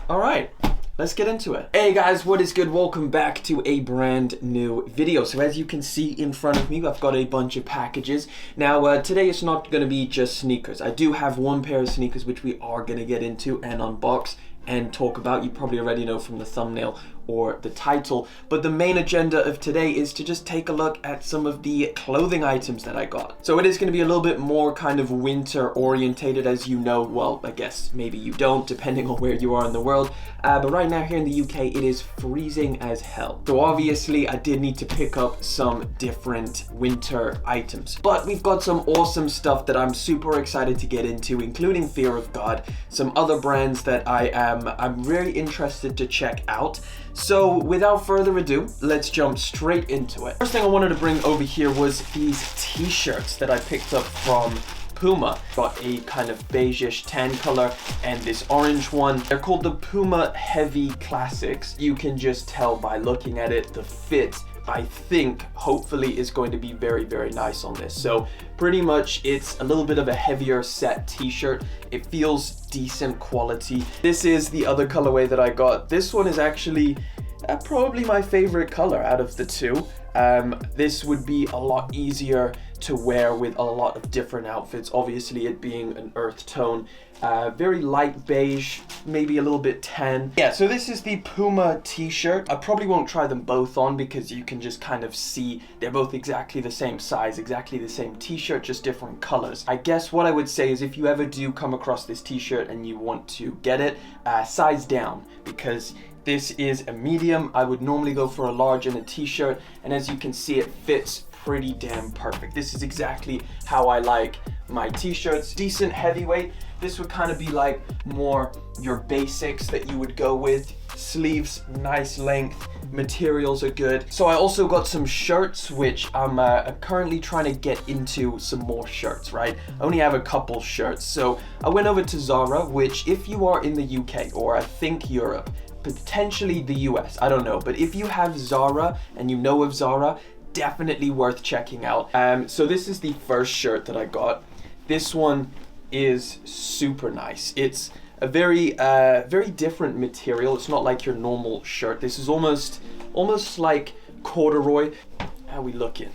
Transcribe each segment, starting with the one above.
All right, let's get into it. Hey guys, what is good? Welcome back to a brand new video. So as you can see in front of me, I've got a bunch of packages. Now today it's not going to be just sneakers. I do have one pair of sneakers which we are going to get into and unbox and talk about. You probably already know from the thumbnail or the title, but the main agenda of today is to just take a look at some of the clothing items that I got. So it is going to be a little bit more kind of winter orientated, as you know. Well, I guess maybe you don't, depending on where you are in the world, but right now here in the UK it is freezing as hell. So obviously I did need to pick up some different winter items, but we've got some awesome stuff that I'm super excited to get into, including Fear of God, some other brands that I'm very interested to check out. So without further ado, let's jump straight into it. First thing I wanted to bring over here was these t-shirts that I picked up from Puma. Got a kind of beigeish tan color and this orange one. They're called the Puma Heavy Classics. You can just tell by looking at it, the fit, I think, hopefully is going to be very, very nice on this. So pretty much it's a little bit of a heavier set t-shirt. It feels decent quality. This is the other colorway that I got. This one is actually probably my favorite color out of the two. This would be a lot easier to wear with a lot of different outfits, obviously it being an earth tone. Very light beige, maybe a little bit tan. Yeah, so this is the Puma t-shirt. I probably won't try them both on because you can just kind of see they're both exactly the same size, exactly the same t-shirt, just different colors. I guess what I would say is if you ever do come across this t-shirt and you want to get it, size down, because this is a medium. I would normally go for a large in a t-shirt, and as you can see, it fits pretty damn perfect. This is exactly how I like my t-shirts. Decent heavyweight. This would kind of be like more your basics that you would go with. Sleeves, nice length, materials are good. So I also got some shirts, which I'm currently trying to get into some more shirts, right? I only have a couple shirts. So I went over to Zara, which if you are in the UK, or I think Europe, potentially the US, I don't know, but if you have Zara and you know of Zara, definitely worth checking out. So this is the first shirt that I got. This one is super nice. It's a very different material. It's not like your normal shirt. This is almost like corduroy. How we looking?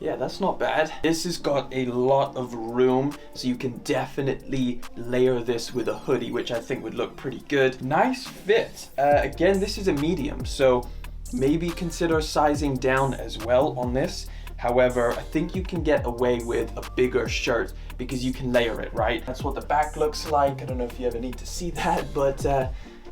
Yeah, that's not bad. This has got a lot of room, so you can definitely layer this with a hoodie, which I think would look pretty good. Nice fit. Again, this is a medium, so maybe consider sizing down as well on this. However, I think you can get away with a bigger shirt because you can layer it, right? That's what the back looks like. I don't know if you ever need to see that, but yeah,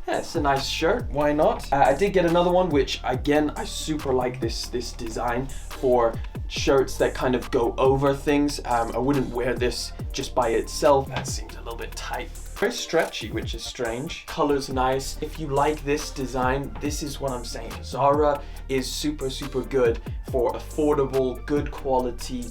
it's a nice shirt. Why not? I did get another one, which again, I super like this design for shirts that kind of go over things. I wouldn't wear this just by itself. That seems a little bit tight. Very stretchy, which is strange. Color's nice. If you like this design, this is what I'm saying. Zara is super, super good for affordable, good quality,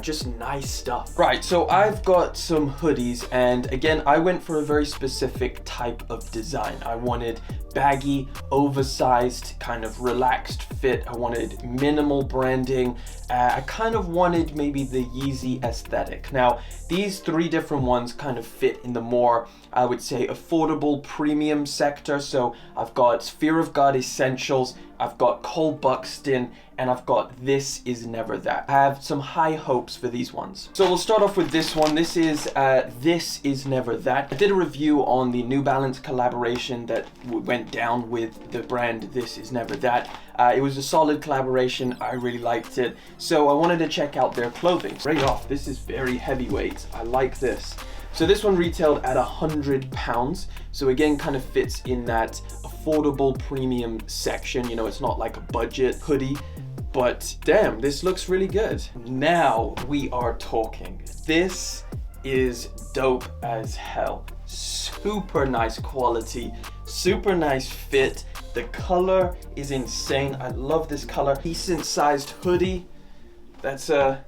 just nice stuff. Right, so I've got some hoodies, and again, I went for a very specific type of design. I wanted baggy, oversized, kind of relaxed fit. I wanted minimal branding. I kind of wanted maybe the Yeezy aesthetic. Now, these three different ones kind of fit in the more, I would say, affordable premium sector. So I've got Fear of God Essentials, I've got Buxton, and I've got This Is Never That. I have some high hopes for these ones. So we'll start off with this one. This is This Is Never That. I did a review on the New Balance collaboration that went down with the brand This Is Never That. It was a solid collaboration. I really liked it. So I wanted to check out their clothing. Right off, this is very heavyweight. I like this. So this one retailed at £100. So again, kind of fits in that affordable premium section. You know, it's not like a budget hoodie, but damn, this looks really good. Now we are talking. This is dope as hell. Super nice quality, super nice fit. The color is insane. I love this color. Decent sized hoodie. That's a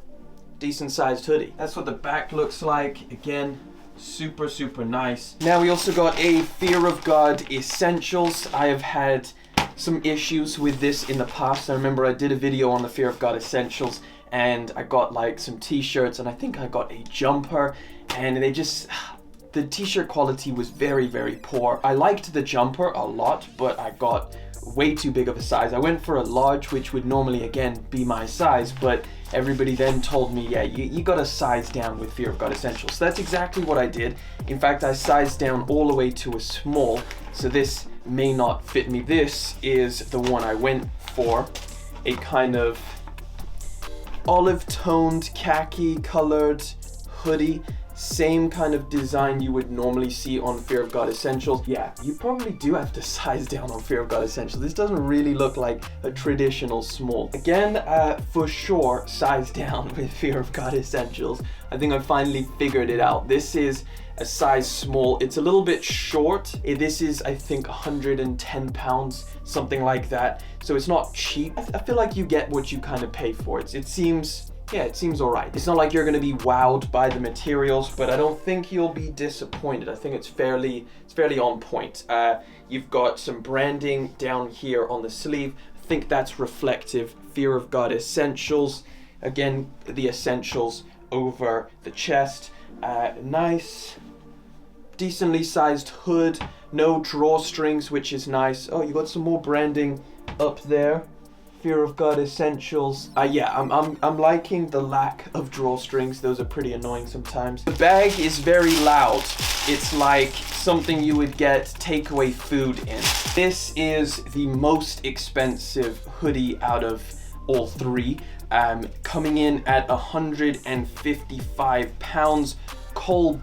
decent sized hoodie. That's what the back looks like. Again, super, super nice. Now we also got a Fear of God Essentials. I have had some issues with this in the past. I remember I did a video on the Fear of God Essentials and I got like some t-shirts and I think I got a jumper and they just, the t-shirt quality was very, very poor. I liked the jumper a lot, but I got way too big of a size. I went for a large, which would normally again be my size, but everybody then told me, yeah, you gotta size down with Fear of God Essentials. So that's exactly what I did. In fact, I sized down all the way to a small, so this may not fit me. This is the one I went for, a kind of olive toned khaki colored hoodie. Same kind of design you would normally see on Fear of God Essentials. Yeah, you probably do have to size down on Fear of God Essentials. This doesn't really look like a traditional small. Again, for sure, size down with Fear of God Essentials. I think I finally figured it out. This is a size small. It's a little bit short. This is, I think, 110 pounds, something like that. So it's not cheap. I feel like you get what you kind of pay for. It seems all right. It's not like you're going to be wowed by the materials, but I don't think you'll be disappointed. I think it's fairly on point. You've got some branding down here on the sleeve. I think that's reflective. Fear of God Essentials. Again, the essentials over the chest. Nice, decently sized hood. No drawstrings, which is nice. Oh, you got some more branding up there. Fear of God Essentials. Yeah, I'm liking the lack of drawstrings. Those are pretty annoying sometimes. The bag is very loud. It's like something you would get takeaway food in. This is the most expensive hoodie out of all three, coming in at 155 pounds.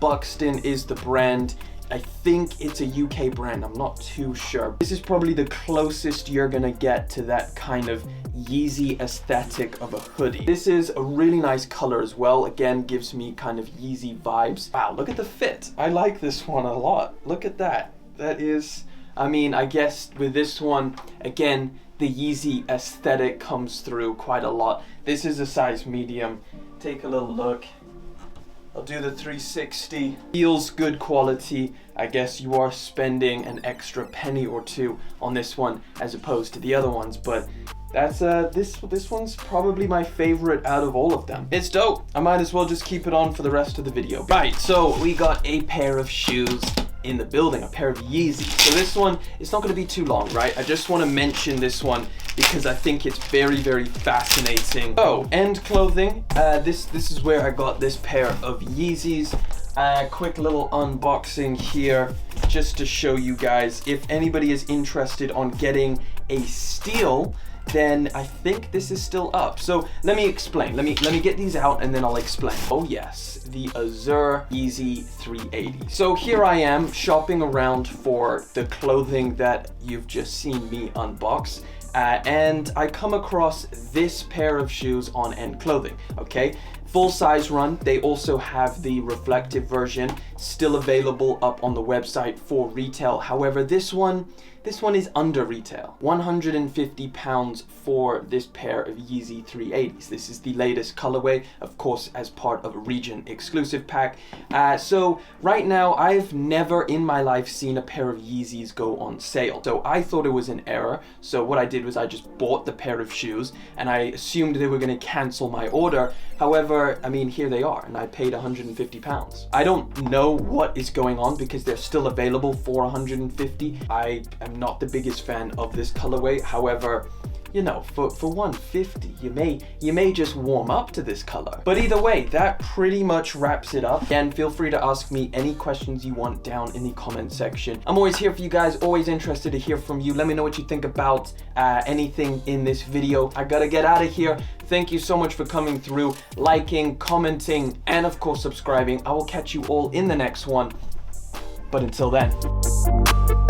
Buxton is the brand. I think it's a UK brand, I'm not too sure. This is probably the closest you're gonna get to that kind of Yeezy aesthetic of a hoodie. This is a really nice color as well. Again, gives me kind of Yeezy vibes. Wow, look at the fit. I like this one a lot. Look at that. That is, I mean, I guess with this one, again, the Yeezy aesthetic comes through quite a lot. This is a size medium. Take a little look. I'll do the 360. Feels good quality. I guess you are spending an extra penny or two on this one as opposed to the other ones, but that's this one's probably my favorite out of all of them. It's dope. I might as well just keep it on for the rest of the video. Right, so we got a pair of shoes in the building, a pair of Yeezys. So this one, it's not going to be too long, right? I just want to mention this one because I think it's very, very fascinating. So, Endclothing. This is where I got this pair of Yeezys. Quick little unboxing here just to show you guys. If anybody is interested on getting a steal, then I think this is still up. So let me explain. Let me get these out and then I'll explain. Oh yes, the Zara Yeezy 380. So here I am shopping around for the clothing that you've just seen me unbox. And I come across this pair of shoes on Endclothing, okay? Full size run. They also have the reflective version still available up on the website for retail. However, this one is under retail. 150 pounds for this pair of Yeezy 380s. This is the latest colorway, of course, as part of a region exclusive pack. So right now, I've never in my life seen a pair of Yeezys go on sale. So I thought it was an error. So what I did was I just bought the pair of shoes and I assumed they were going to cancel my order. However, I mean, here they are and I paid 150 pounds. I don't know what is going on because they're still available for 150. I am not the biggest fan of this colorway. However, you know, for 150, you may just warm up to this color. But either way, that pretty much wraps it up. Again, feel free to ask me any questions you want down in the comment section. I'm always here for you guys, always interested to hear from you. Let me know what you think about anything in this video. I gotta get out of here. Thank you so much for coming through, liking, commenting, and of course subscribing. I will catch you all in the next one. But until then.